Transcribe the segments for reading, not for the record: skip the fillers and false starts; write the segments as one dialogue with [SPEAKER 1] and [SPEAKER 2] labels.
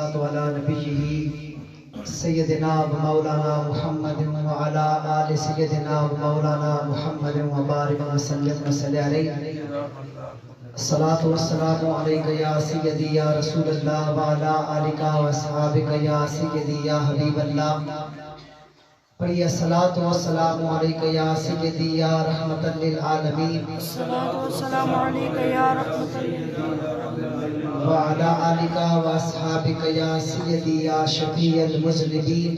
[SPEAKER 1] والصلاة على نبيه سيدنا ومولانا محمد وعلى آل سيدنا ومولانا محمد وبارك وسلم وسلم عليه الصلاة والسلام عليك يا سيدي يا رسول الله وعلى آلك وأصحابك يا سيدي يا حبيب الله پڑھیے الصلاة والسلام علیک یا سیدی یا رحمت للعالمین
[SPEAKER 2] الصلاة والسلام علیک یا رحمت للعالمین
[SPEAKER 1] وعلى آلک واصحابک یا سیدی یا شفیع المذنبین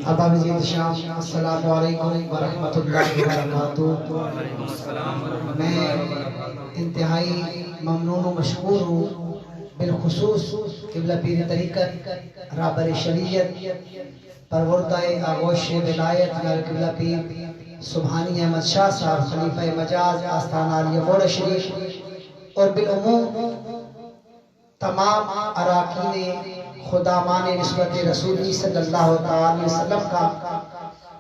[SPEAKER 1] ابا مزید شام السلام علیکم ورحمت اللہ وبرکاتہ۔ میں انتہائی ممنون و مشکور ہوں بالخصوص قبلہ پیر طریقت رابر شریعت پروردہ آغوش ولایت یار قبلہ پیر سبحانی احمد شاہ صاحب خلیفہ مجاز آستان عالیہ مولا شریف اور بالعموم تمام اراکین خدامان نسبت رسولی صلی اللہ علیہ وسلم کا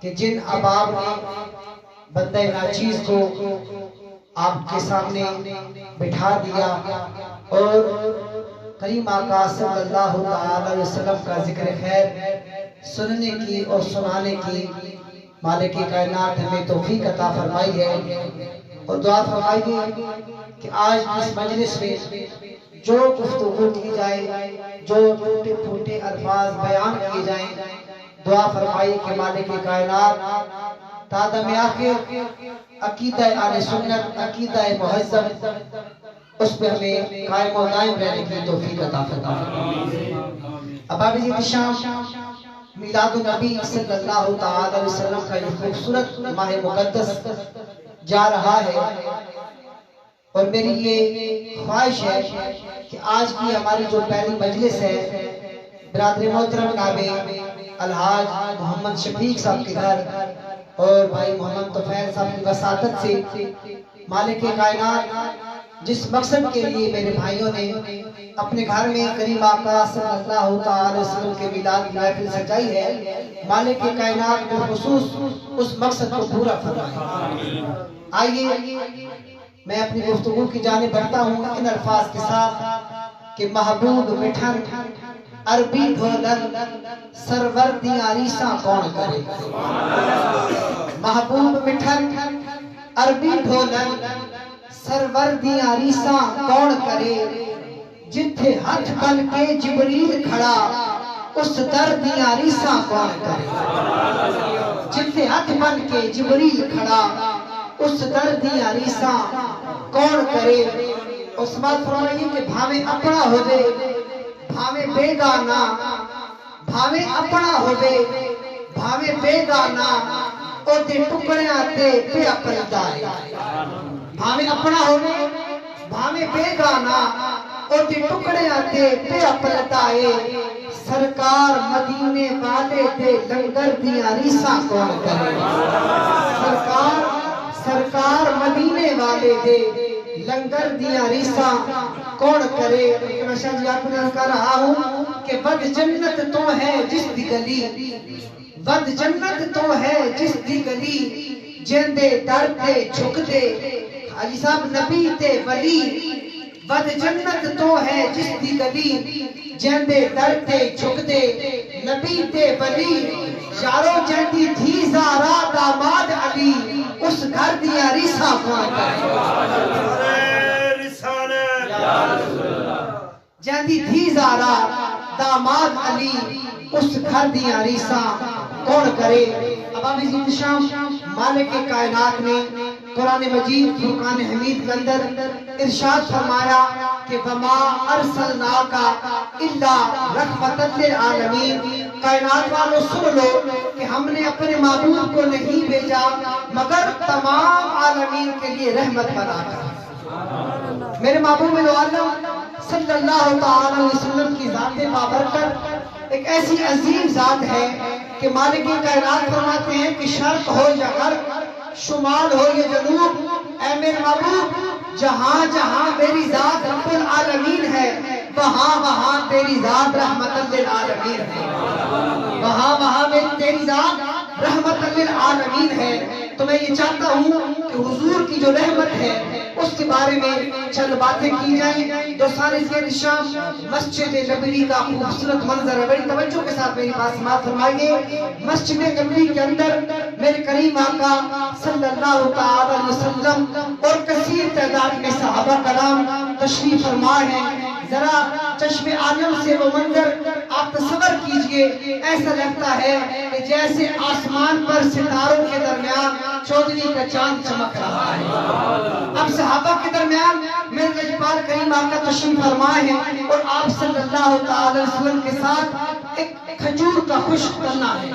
[SPEAKER 1] کہ جن اباب نے بندہ ناچیز کو آپ کے سامنے بٹھا دیا اور کریم آقا صلی اللہ علیہ وسلم کا ذکر خیر سننے کی اور سنانے کی مالک کائنات ہمیں توفیق عطا فرمائی ہے، اور دعا فرمائیے کہ آج اس مجلس میں جو گفتگو کی جائے، جو ٹوٹے پھوٹے الفاظ بیان کیے جائیں، دعا فرمائیے کہ مالک کائنات تادم آخر عقیدہ آل سنت، عقیدہ مہذب اس پہ ہمیں قائم و دائم رہنے کی توفیق عطا فرمائے۔ اب آپ جی شام میلاد النبی صلی اللہ علیہ وسلم کا یہ خوبصورت ماہ مقدس جا رہا ہے، اور میری یہ خواہش ہے کہ آج کی ہماری جو پہلی مجلس ہے برادر محترم نابے الحاج محمد شفیق صاحب کے گھر اور بھائی محمد طفیل صاحب کی وساطت سے مالک کائنات جس مقصد کے لیے میرے بھائیوں نے اپنے گھر میں کریم آقا صلی اللہ علیہ وسلم کے میلاد کی محفل سجائی ہے، مالک کائنات بالخصوص اس مقصد کو پورا فرمائے۔ آئیے میں اپنی گفتگو کی جانب بڑھتا ہوں ان الفاظ کے ساتھ کہ محبوب مٹھن عربی ڈھولن سرور دیاں ریساں کون کرے، محبوب مٹھن عربی ڈھولن سرور دیاں ریساں کون کرے، جتھے ہاتھ بن کے جبریل کھڑا اس در دیاں ریساں کون کرے، جتھے ہاتھ بن کے جبریل کھڑا اس در دیاں ریساں کون کرے۔ اس بات فرمائیے کہ بھاویں اپنا ہوئے بھاویں بیگانا، بھاویں اپنا ہوئے بھاویں بیگانا او دے ٹکڑے آتے پہ اپلتا ہے، بھاویں اپنا ہوئے بھاویں بیگانا او دے ٹکڑے آتے پہ اپلتا ہے، سرکار مدینے والے دے لنگر دیاں ریساں کون کرے، سرکار مدینے والے دے لنگر دیاں ریساں کون کرے۔ رشا جی آپ نے کہا رہا ہوں کہ ود جنت تو ہے جس دی گلی، ود جنت تو ہے جس دی گلی، جندے در تے جھک دے حاجی صاحب نبی تے ولی، ود جنت تو ہے جس دی گلی، جندے در تے جھک دے نبی تے ولی، یارو جندی تھی زارا داماد علی اس گھر دیاں ریساں کون کرے، جندی تھی زارا داماد علی اس گھر دیاں ریساں کون کرے۔ اب آپ اس شام مالک کائنات نے قرآن مجید فرقان حمید کے اندر ارشاد فرمایا کہ وَمَا أَرْسَلْنَاكَ إِلَّا رَحْمَةً لِلْعَالَمِينَ، کائنات والوں سن لو کہ ہم نے اپنے معبود کو نہیں بھیجا مگر تمام عالمین کے لیے رحمت بنا کر۔ میرے محبوب عالم صلی اللہ علیہ وسلم کی ذات بابرکت ایک ایسی عظیم ذات ہے کہ مالک کائنات فرماتے ہیں کہ شرق ہو یا غرب، شمال ہو یا جنوب، اے میرے محبوب جہاں جہاں میری ذات رب العالمین ہے وہاں وہاں تیری ذات رحمت للعالمین ہے، وہاں وہاں تیری ذات رحمت للعالمین ہے، تو میں یہ چاہتا ہوں کہ حضور کی جو رحمت ہے اس کے بارے میں چند باتیں کی جائیں۔ دوستان زیر شام، مسجد نبوی کا خوبصورت منظر ہے، بڑی توجہ کے ساتھ میری بات سماعت فرمائیے۔ مسجد نبوی کے اندر میرے کریم آقا صلی اللہ تعالی علیہ وسلم اور کثیر تعداد میں صحابہ کرام تشریف فرما ہیں۔ ذرا چشم عالم سے وہ منظر آپ تصور کیجئے، ایسا لگتا ہے کہ جیسے آسمان پر ستاروں کے درمیان چودھری کا چاند چمک رہا ہے۔ اب صحابہ کے درمیان میرے لجپال کریم آقا تشریف فرما ہیں اور آپ صلی اللہ تعالی وسلم کے ساتھ ایک کھجور کا خشک تنا ہے۔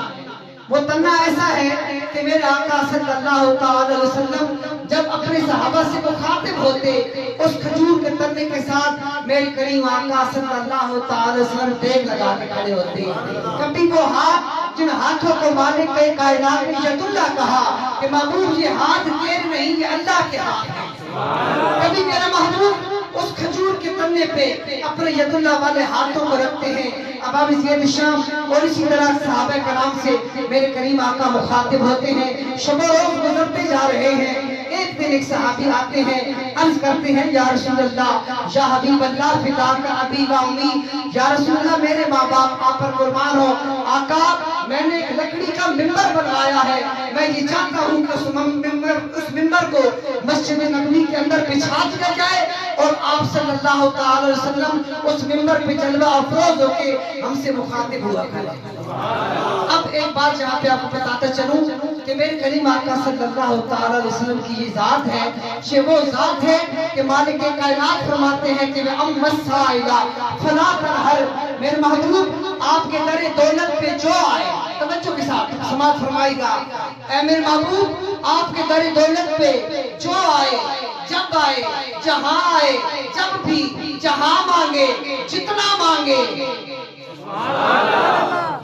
[SPEAKER 1] وہ تنا ایسا ہے کہ میرے آقا صلی اللہ تعالی وسلم جب اپنے صحابہ سے مخاطب ہوتے، اس کھجور کے تنے کے ساتھ میرے کریم آقا صلی اللہ تعالی وسلم دیگ لگا کے کھڑے ہوتے۔ کبھی وہ ہاتھ جن ہاتھوں کو مالک کائنات نے ید اللہ کہا کہ محبوب یہ ہاتھ تیرے نہیں، یہ اللہ کے ہاتھ ہیں۔ کبھی میرا محبوب اس کھجور کے تنے پہ اپنے ید اللہ والے ہاتھوں کو رکھتے ہیں۔ اب آپ زیر شام اور اسی طرح صحابہ کرام سے میرے کریم آقا مخاطب ہوتے ہیں، شب و روز گزرتے جا رہے ہیں۔ ایک دن ایک صحابی آتے ہیں، عرض کرتے ہیں یا رسول اللہ، یا حبیب اللہ، فداک ابی و امی، یا رسول اللہ میرے ماں باپ آپ پر قربان ہو، آقا میں نے ایک لکڑی کا ممبر بنوایا ہے، میں یہ چاہتا ہوں کہ اس ممبر کو مسجد نبوی کے اندر بچھا دیا جائے اور آپ صلی اللہ تعالی وسلم اس ممبر پہ جلوہ افروز ہو کے ہم سے مخاطب ہوا کریں۔ اب ایک بات جہاں پہ آپ کو بتاتا چلوں کہ میرے کریم آقا صلی اللہ تعالی وسلم کی یہ ذات ہے، یہ وہ ذات ہے کہ مالک کائنات فرماتے ہیں کہ اما السائلہ فلا تنہر، میرے محبوب آپ کے در دولت پہ جو آئے، توجہ کے ساتھ سماعت فرمائے گا، اے میرے محبوب آپ کے در دولت پہ جو آئے، جب آئے، جہاں آئے، جب بھی جہاں مانگے، جتنا مانگے۔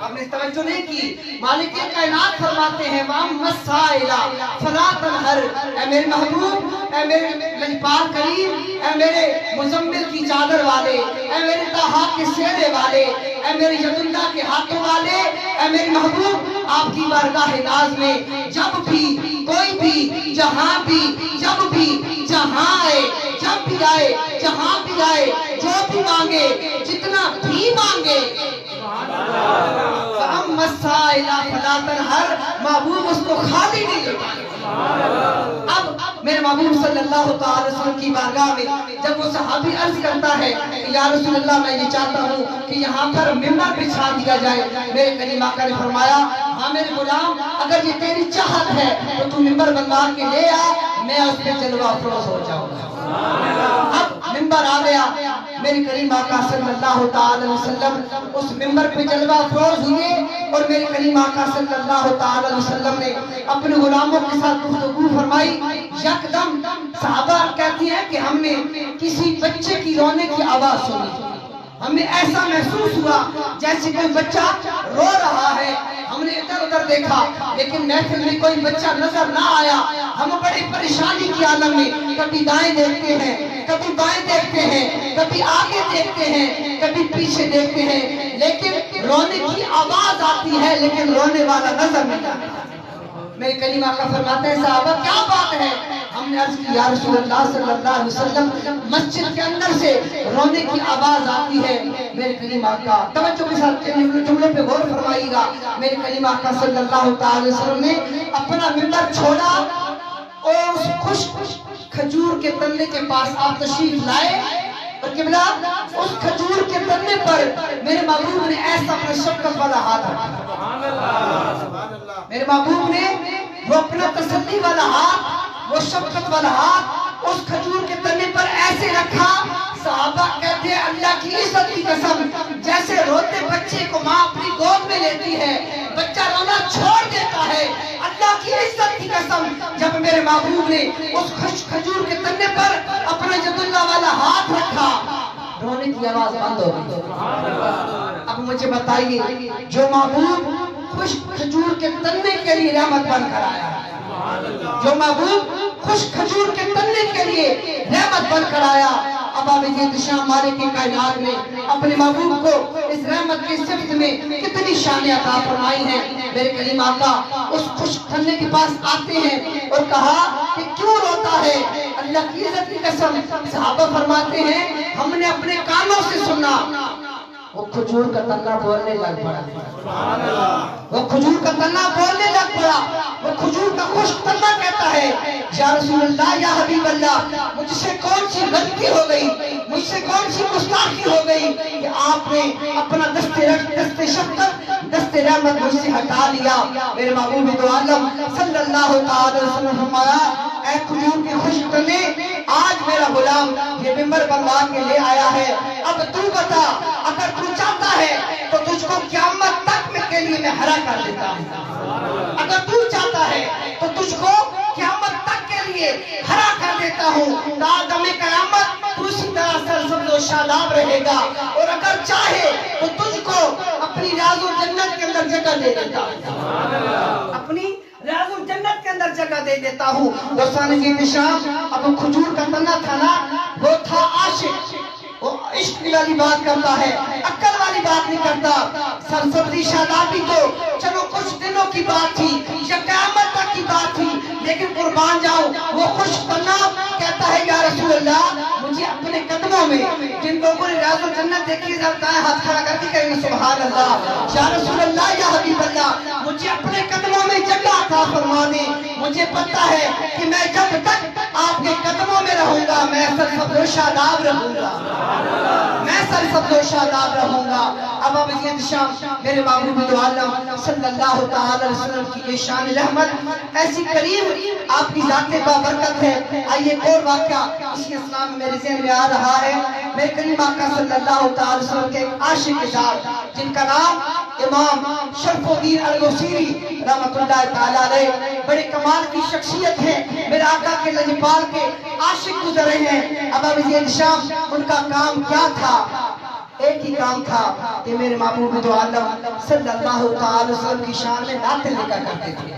[SPEAKER 1] آپ نے توجہ نہیں کی، مالک کائنات فرماتے ہیں وَأَمَّا السَّائِلَ فَلَا تَنْهَرْ، اے میرے محبوب، اے میرے لجپال کریم، اے میرے مزمل کی چادر والے، اے میرے طہا کے سینے والے، اے میرے ید اللہ کے ہاتھوں والے، اے میرے محبوب آپ کی بارگاہ ناز میں جب بھی کوئی بھی جہاں بھی جب بھی جہاں آئے، جب بھی آئے، جہاں بھی آئے، جو بھی مانگے، جتنا بھی مانگے، فَأَمَّا السَّائِلَ فَلَا تَنْهَرْ، محبوب اس کو خالی نہیں لوٹائے۔ اب میرے محبوب صلی اللہ تعالی وسلم کی بارگاہ میں جب وہ صحابی عرض کرتا ہے کہ یا رسول اللہ میں یہ چاہتا ہوں کہ یہاں پر ممبر بچھا دیا جائے، میرے کریم آقا نے فرمایا ہاں میرے غلام، اگر یہ تیری چاہت ہے تو تو ممبر بنوا کے لے آ، میں اس پہ جلوہ افروز ہو جاؤں گا۔ اب ممبر آ گیا، میرے کریم آقا صلی اللہ تعالی وسلم اس ممبر پہ جلوہ افروز ہوئے اور میرے کریم آقا صلی اللہ تعالی وسلم نے اپنے غلاموں کے ساتھ گفتگو فرمائی۔ یکدم صحابہ کہتی ہیں کہ ہم نے کسی بچے کی رونے کی آواز سنی، ہمیں ایسا محسوس ہوا جیسے کوئی بچہ رو رہا ہے، ہم نے ادھر ادھر دیکھا لیکن محفل میں کوئی بچہ نظر نہ آیا، ہم بڑی پریشانی کی عالم میں کبھی دائیں دیکھتے ہیں، کبھی بائیں دیکھتے ہیں، کبھی آگے دیکھتے ہیں، کبھی پیچھے دیکھتے ہیں، لیکن رونے کی آواز آتی ہے لیکن رونے والا نظر نہیں آتا۔ میرے کریم آقا فرماتے ہیں صحابہ کیا بات ہے؟ ہم نے عرض کی یا رسول اللہ صلی اللہ علیہ وسلم مسجد کے اندر سے رونے کی آواز آتی ہے۔ میرے کریم آقا توجہ کے ساتھ جملے پہ غور فرمائیے گا، میرے کریم آقا صلی اللہ تعالی وسلم نے اپنا ممبر چھوڑا اور اس خشک کھجور کے تنے کے پاس آپ تشریف لائے اور قبلہ اس کھجور کے تنے پر میرے محبوب نے ایسا اپنا شفقت والا ہاتھ رکھا، میرے محبوب نے وہ اپنا تسلی والا ہاتھ، وہ شفقت والا ہاتھ اس کھجور کے تنے پر ایسے رکھا، صحابہ کہتے ہیں اللہ کی عزت کی قسم، جیسے روتے بچے کو ماں اپنی گود میں لیتی ہے، بچہ رونا چھوڑ دیتا ہے، اللہ کی عزت کی قسم جب میرے محبوب نے اس کھجور کے تنے پر اپنا ید اللہ والا ہاتھ رکھا، رونے کی آواز بند ہو گئی۔ اب مجھے بتائیے جو محبوب خشک کھجور کے تنے کے لیے رحمت بن کر آیا، جو محبوب خشک کھجور کے تنے کے لیے رحمت بن کر آیا، ابا وجید شاہ مالک کائنات نے اپنے محبوب کو اس رحمت کی صفت میں کتنی شان عطا فرمائی ہیں۔ میرے کریم آقا اس خوش کھلنے کے پاس آتے ہیں اور کہا کہ کیوں روتا ہے؟ اللہ کی عزت کی قسم صحابہ فرماتے ہیں ہم نے اپنے کانوں سے سنا وہ کھجور کا تنا بولنے لگ پڑا، وہ کھجور کا تنا بولنے لگ پڑا، وہ کھجور کا خشک تنا کہتا ہے یا رسول اللہ یا حبیب اللہ مجھ سے کون سی غلطی ہو گئی، مجھ سے کون سی گستاخی ہو گئی کہ آپ نے اپنا دست شفقت دست رحمت مجھ سے ہٹا لیا۔ میرے محبوب دو عالم صلی اللہ تعالی وسلم فرمایا اے کھجور کے خشک تنے آج میرا غلام یہ ممبر بنوا کے لے آیا ہے، اب تو بتا اگر تو چاہتا ہے تو تجھ کو قیامت تک کے لیے میں ہرا کر دیتا ہوں، اگر تو چاہتا ہے تو تجھ کو قیامت تک کے لیے ہرا کر دیتا ہوں، تا دم قیامت تو اسی طرح سرسبز و شاداب رہے گا، اور اگر چاہے تو تجھ کو اپنی ریاض الجنت کے اندر جگہ دے دیتا ہوں، اپنی ریاض الجنت کے اندر جگہ دے دیتا ہوں۔ دوستان کی نشان اب کھجور کا تنا تھا نا، وہ تھا عاشق، وہ عشق والی بات کرتا ہے، عقل والی بات نہیں کرتا۔ سرسبزی شادابی تو چلو کچھ دنوں کی بات تھی یا قیامت تک کی بات تھی، لیکن قربان جاؤ وہ خوش تنا کہتا ہے یا رسول اللہ مجھے اپنے قدموں میں، جن لوگوں نے ریاض الجنت دیکھی جاتا ہے ہاتھ کھڑا کر کے کہیں گے سبحان اللہ، یا رسول اللہ یا حبیب اللہ مجھے اپنے قدموں میں جگہ عطا فرما دے، مجھے پتہ ہے کہ میں جب تک آپ کے قدموں میں رہوں گا میں سرسبز و شاداب رہوں گا، میں سرسبز و شاداب رہوں گا۔ ابا وجید شاہ میرے محبوب دو عالم صلی اللہ تعالی وسلم کی یہ شان رحمت ایسی کریم آپ کی ذات بابرکت ہے۔ آئیے ایک اور واقعہ اسی اسلام میں میرے ذہن میں آ رہا ہے، میرے کریم آقا صلی اللہ تعالی وسلم کے عاشق ذات جن کا نام امام شرف الدین البصیری رحمت اللہ تعالی علیہ، بڑے کمال کی شخصیت ہے، میرے آقا کے لجپال کے عاشق گزرے ہیں۔ ابا وجید شاہ ان کا کام کیا تھا؟ ایک ہی کام تھا کہ میرے محبوب دو عالم صلی اللہ تعالی وسلم کی شان میں نعتیں لکھا کرتے تھے،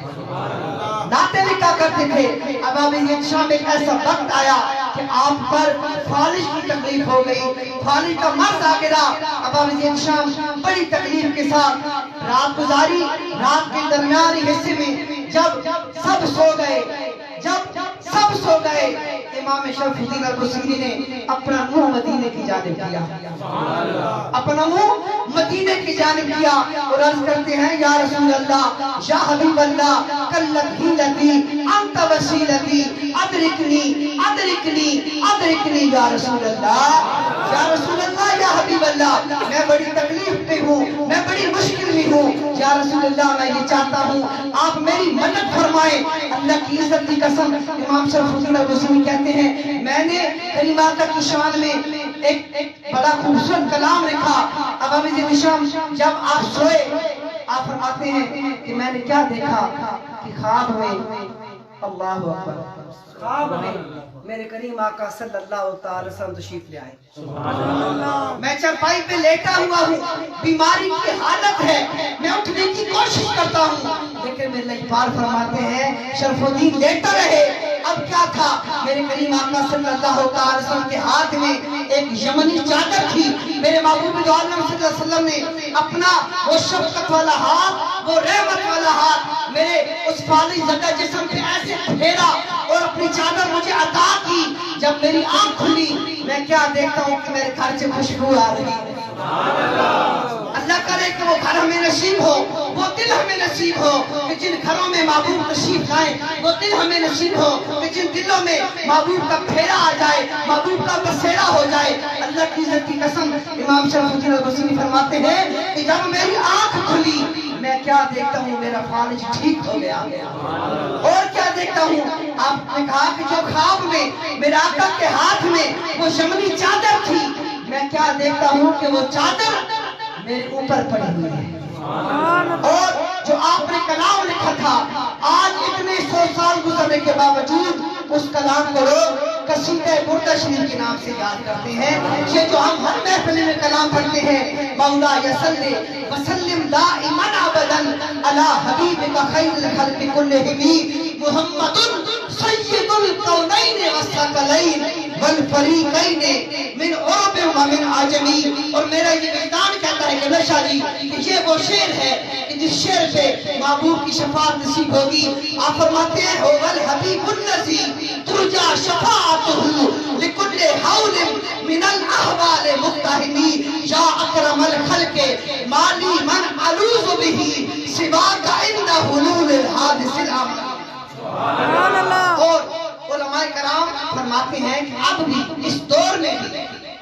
[SPEAKER 1] نعتیں لکھا کرتے تھے۔ اب وجید شاہ میں ایک ایسا وقت آیا کہ آپ پر فالج کی تکلیف ہو گئی، فالج کا مرض آ گیا۔ اب وجید شاہ بڑی تکلیف کے ساتھ رات گزاری، رات کے درمیانی حصے میں جب سب سو گئے، جب سب سو گئے امام شرف الدین البصیری نے اپنا منہ مدینے کی جانب کیا، اپنا منہ مدینے کی جانب کیا اور عرض کرتے ہیں یا رسول اللہ یا حبیب اللہ کلت ہیلتی انت وسیلتی ادرکنی ادرکنی ادرکنی یا رسول اللہ، یا رسول اللہ یا حبیب اللہ میں بڑی تکلیف میں ہوں، میں بڑی مشکل میں ہوں، یا رسول اللہ میں یہ چاہتا ہوں آپ میری مدد فرمائیں۔ اللہ کی عزت کی قسم امام شرف الدین البصیری کہتے ہیں میں نے کریم آقا کی شان میں ایک بڑا خوبصورت کلام لکھا۔ اب وجید شاہ جب آپ سوئے آپ فرماتے ہیں کہ میں نے کیا دیکھا کہ خواب میں اللہ اکبر، خواب میں میرے کریم آقا صلی اللہ تعالی وسلم تشریف لے آئے، میں چرپائی پہ لیٹا ہوا ہوں، بیماری کی حالت ہے، میں اٹھنے کی کوشش کرتا ہوں، لیکن میرے لجپال فرماتے ہیں شرف الدین لیٹا رہے۔ اب کیا تھا؟ میرے کریم آقا صلی اللہ تعالی وسلم کے ہاتھ میں ایک یمنی چادر تھی، میرے محبوب دو عالم صلی اللہ علیہ وسلم نے اپنا وہ شفقت والا ہاتھ، وہ رحمت والا ہاتھ میرے اس فالج زدہ جسم پہ ایسے پھیرا اور اپنی چادر مجھے عطا کی۔ جب میری آنکھ کھلی میں کیا دیکھتا ہوں کہ میرے گھر سے خوشبو آ رہی ہے۔ اللہ کرے کہ وہ گھر ہمیں نصیب ہو، وہ دل ہمیں نصیب ہو کہ جن گھروں میں محبوب تشریف لائیں، وہ دل ہمیں نصیب ہو کہ جن دلوں میں محبوب کا پھیرا آ جائے، محبوب کا بسیرا ہو جائے۔ اللہ کی عزت کی قسم امام شرف الدین البصیری فرماتے ہیں کہ جب میری آنکھ کھلی میں کیا دیکھتا ہوں میرا فالج ٹھیک ہو گیا، اور کیا دیکھتا ہوں آپ نے کہا کہ جو خواب میں میرے آقا کے ہاتھ میں وہ یمنی چادر تھی، میں کیا دیکھتا ہوں کہ وہ چادر میرے اوپر پڑی ہوئی ہے، اور جو آپ نے کلام لکھا تھا آج اتنے 100 سال گزرنے کے باوجود اس کلام کو لوگ قصیدہ بردہ شریف کے نام سے یاد کرتے ہیں۔ یہ جو ہم ہر محفل میں کلام پڑھتے ہیں مولا یصلی وسلم دائما ابدا علی حبیبک خیر الخلق کلہم محمد سید الکونین والثقلین والفریقین من عرب و من عجمی. اور میرا یہ وجدان کہتا ہے کہ نشا جی کہ یہ وہ شعر ہے کہ جس شعر سے محبوب کی شفاعت نصیب ہوگی. آپ فرماتے ہیں هو الحبیب الذی ترجى شفاعته لكل حول من الاحوال مقتحمی. یا اکرم الخلق مالی من الوذ به سواک عند حلول الحادث الامر.
[SPEAKER 2] سبحان اللہ.
[SPEAKER 1] اور علماء کرام فرماتے ہیں کہ اب بھی اس دور میں بھی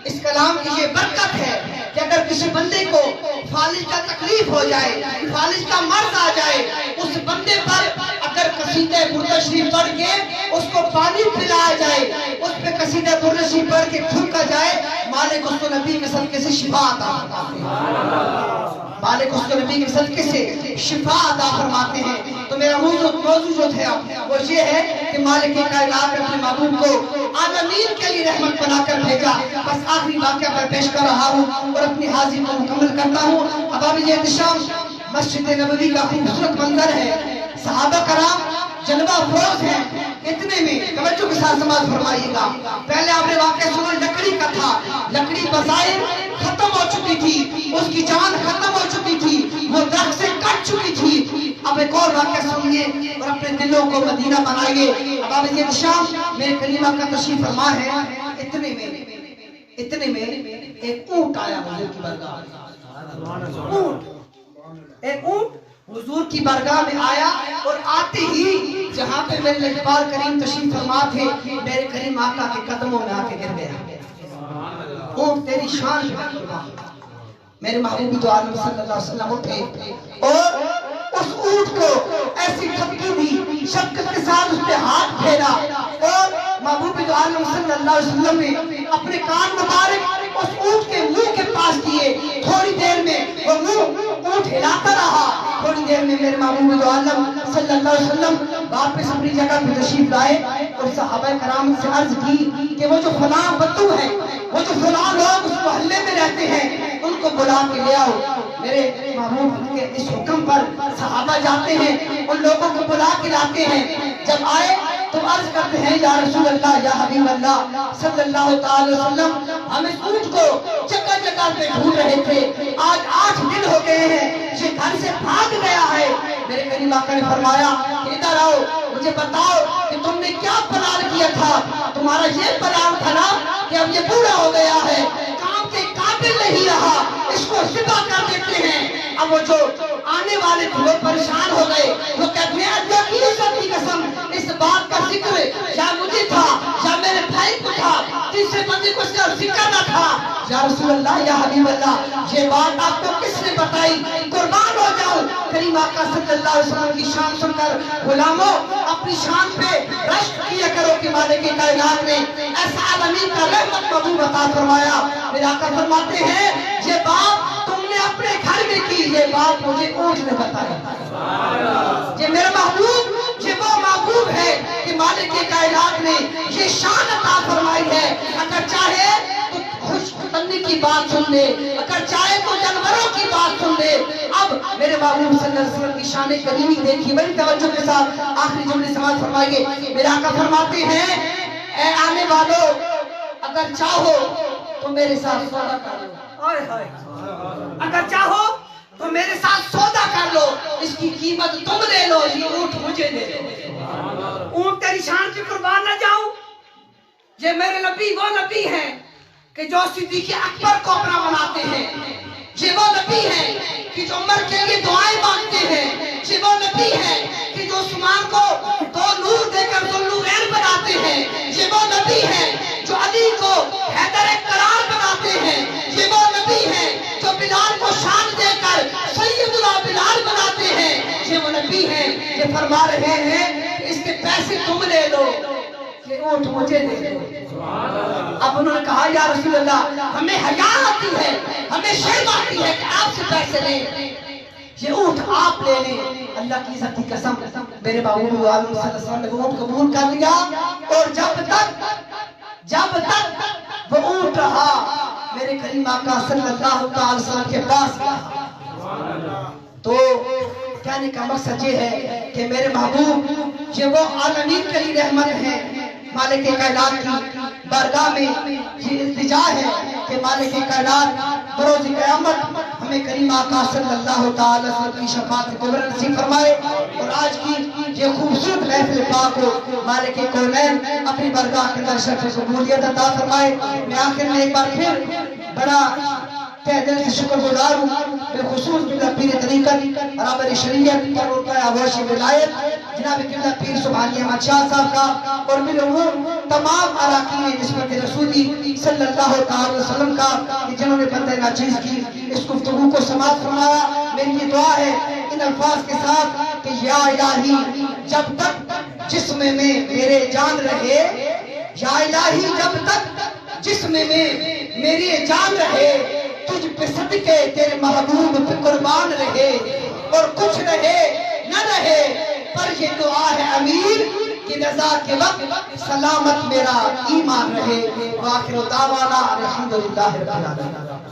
[SPEAKER 1] اس کلام کی یہ برکت ہے کہ اگر کسی بندے کو فالج کا تکلیف ہو جائے, فالج کا مرض آ جائے, اس بندے پر اگر قصیدہ برد شریف پڑھ کے اس کو پانی پلایا جائے, اس پہ قصیدہ برد شریف پڑھ کے تھوکا جائے, مالک اس کو نبی کے صدقے سے شفا عطا فرماتے ہیں. مالک اس کو نبی کے صدقے سے شفا عطا فرماتے ہیں. تو میرا موضوع جو تھا وہ یہ ہے کہ مالک کائنات نے اپنے محبوب کو عالمین کے لیے رحمت بنا کر بھیجا. بس آخری واقعہ پر پیش کر رہا ہوں اور اپنی حاضری کو مکمل کرتا ہوں. اب یہ احتشام مسجد نبوی کا خوبصورت منظر ہے, صحابہ کرام جلوہ افروز ہیں. اتنے میں توجہ کے ساتھ سماعت فرمائیے گا. پہلے آپ نے واقعہ سنا لکڑی کا تھا, لکڑی بظاہر ختم ہو چکی تھی, اس کی جان ختم ہو چکی تھی, وہ درخت سے کٹ چکی تھی. اب ایک اور واقعہ سنیے اور اپنے دلوں کو مدینہ بنائیے. اب آپ یہ احتشام میرے کریمہ کا تشریف فرما ہے. اتنے میں ایک اونٹ آیا حضور کی بارگاہ میں. ایک اونٹ حضور کی بارگاہ میں آیا اور آتے ہی جہاں پہ میرے لجپال کریم تشریف فرما تھے, میرے کریم آقا کے قدموں میں آ کے گر گیا. اونٹ تیری شان ہے قربان. میرے محبوب تو عالم صلی اللہ علیہ وسلم اٹھے اور اس اونٹ کو ایسی تھپکی دی, شفقت کے ساتھ اس پہ ہاتھ پھیرا اور محبوب تو عالم صلی اللہ علیہ وسلم نے اپنے کان مبارک اس اونٹ کے منہ کے پاس دیے. تھوڑی دیر میں وہ منہ اونٹ ہلاتا رہا. تھوڑی دیر میں میرے محبوب تو عالم صلی اللہ علیہ وسلم واپس اپنی جگہ پہ تشریف لائے اور صحابہ کرام سے عرض کی کہ وہ جو فلاں بدو ہے, وہ جو فلاں لوگ اس محلے میں رہتے ہیں, ان کو بلا کے لے آؤ. میرے محبوب کے اس حکم پر صحابہ جاتے ہیں, ان لوگوں کو بلا کے لاتے ہیں. جب آئے تو عرض کرتے ہیں یا رسول اللہ, یا حبیب اللہ صلی اللہ تعالی وسلم, ہم اس اونٹ کو جگہ جگہ پہ ڈھونڈ رہے تھے, آج 8 دن ہو گئے ہیں, یہ گھر سے بھاگ گیا ہے. میرے کریم آقا نے فرمایا کہ ادھر آؤ, مجھے بتاؤ کہ تم نے کیا پلان کیا تھا. تمہارا یہ پلان تھا نا کہ اب یہ بوڑھا ہو گیا ہے, کام کے قابل نہیں رہا, اس کو ذبح کر دیتے ہیں. اب وہ جو آنے والے تھے وہ پریشان ہو گئے, وہ کہتے ہیں اللہ کی عزت کی قسم, اس بات کا ذکر یا مجھے تھا یا میرے بھائی کو تھا, تیسرے بندے کو اس کا ذکر نہ تھا. یا رسول اللہ, یا حبیب اللہ, یہ بات آپ کو کس نے بتائی؟ قربان ہو جاؤ. کریم آقا صلی اللہ علیہ وسلم کی شان سن کر غلاموں اپنی شان پہ رشک کیا کرو کہ مالک کائنات نے ایسا عالمین کا رحمت محبوب عطا فرمایا. میرے آقا فرماتے ہیں یہ بات تم نے اپنے گھر میں کی, یہ بات مجھے اونٹ نے بتایا. یہ میرا محبوب, یہ وہ محبوب ہے کہ مالک کائنات نے یہ شان عطا فرمائی ہے. اگر چاہے تو خوش تنی کی بات سن لے, اگر چاہے تو جانوروں کی بات سن لے. اب میرے محبوب صلی اللہ علیہ وسلم کی شان کریمی دیکھی, بڑی توجہ کے ساتھ آخری جملے سماعت فرمائیے. میرے آقا فرماتے ہیں اے آنے والوں, اگر چاہو تو میرے ساتھ سودا کر لو. اگر چاہو تو میرے ساتھ سودا کر لو, اس کی قیمت تم لے لو, یہ اونٹ مجھے دے دو. اونٹ تیری شان کی قربان نہ جاؤں. یہ میرے نبی وہ نبی ہیں کہ جو صدیق اکبر کو اپنا بناتے ہیں. یہ وہ نبی ہیں کہ جو عمر کے لیے دعائیں مانگتے ہیں. یہ وہ نبی ہیں کہ جو عثمان کو 2 نور دے کر ذوالنورین بناتے ہیں. یہ وہ نبی ہیں جو علی کو حیدر قرار بناتے ہیں. یہ وہ نبی ہیں جو بلال کو شان دے کر سیدنا بلال بناتے ہیں. یہ وہ نبی ہیں یہ فرما رہے ہیں کہ اس کے پیسے تم لے لو, یہ اونٹ مجھے دے دو. اب انہوں نے کہا یا رسول اللہ, ہمیں حیا آتی ہے, ہمیں شرم آتی ہے کہ آپ سے پیسے لیں, یہ اونٹ آپ لے لیں. اللہ کی عزت کی قسم میرے محبوب عالم صلی اللہ علیہ وسلم نے وہ اونٹ قبول کر لیا. اور جب تک وہ اونٹ رہا, میرے کریم آقا صلی اللہ علیہ وسلم کے پاس گیا. تو کہنے کا مقصد یہ ہے کہ میرے محبوب یہ وہ عالمین کے لیے رحمت ہے, مالک کائنات کی بارگاہ میں یہ التجا ہے کہ مالک کائنات بروز قیامت ہمیں کریم آقا صلی اللہ تعالی وسلم کی شفاعت کبریٰ نصیب فرمائے، اور آج کی یہ خوبصورت محفل پاک کو مالک کونین اپنی بارگاہ کے اندر شرف قبولیت عطا فرمائے۔ میں آخر میں ایک بار پھر بڑا تہ دل سے شکر گزار ہوں بالخصوص قبلہ پیر طریقت برابر شریعت اور ان کا آغوش ولایت جناب قبلہ پیر سبحانی احمد شاہ صاحب کا، اور بالعموم تمام اراکین نسبت رسولی صلی اللہ تعالی وسلم کا کہ جنہوں نے بندہ ناچیز کی اس گفتگو کو سماعت فرمایا۔ میری یہ دعا ہے ان الفاظ کے ساتھ کہ یا الہی جب تک جسم میں میرے جان رہے، یا الہی جب تک جسم میں میری جان رہے، تجھ پہ صدقے تیرے محبوب پہ قربان رہے، اور کچھ رہے نہ رہے پر یہ دعا ہے امیر کہ رضا کے وقت سلامت میرا ایمان رہے۔ وآخر دعوانا الحمدللہ رب العالمین۔